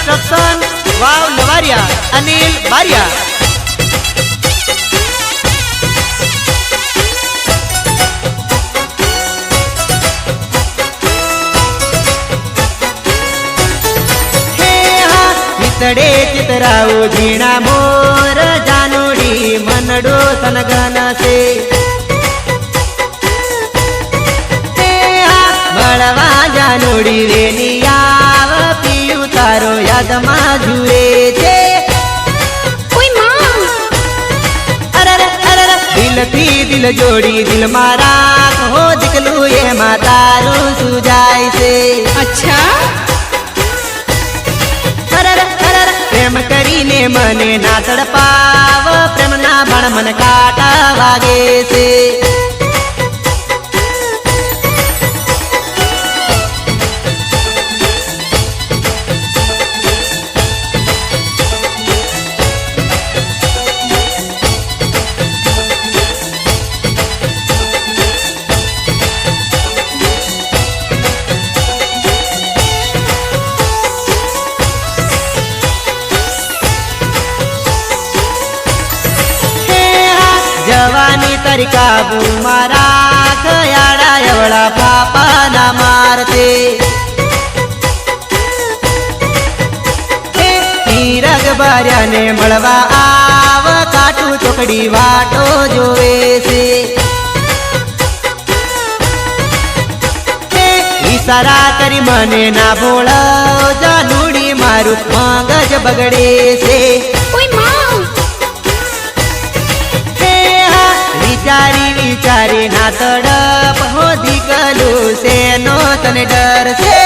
Construction વાવ લવારિયા અનિલ બારિયા। तड़े चितराओ झीणा मोर जानोड़ी मनडो सनगन से मळवा जानोड़ी रेनी आव पीयू तारो याद मां जुए छे। दिल थी दिल जोड़ी दिल मारा हो दिखलू ये मातारू सुजाय से। अच्छा प्रेम करीने मने ना तड़पाव प्रेम ना बण मन काटा वागे से। जवानी तरी काबू मारा खयाड़ा एवड़ा पापा ना मारते। रग बार्या ने मळवा आव काटू चोकड़ी वाटो जोवे से। इशारा करी मने ना बोलो जानूड़ी मारू मगज बगड़े से। विचारी विचारी ना तड़प हो दिकलू से नो तने डर से।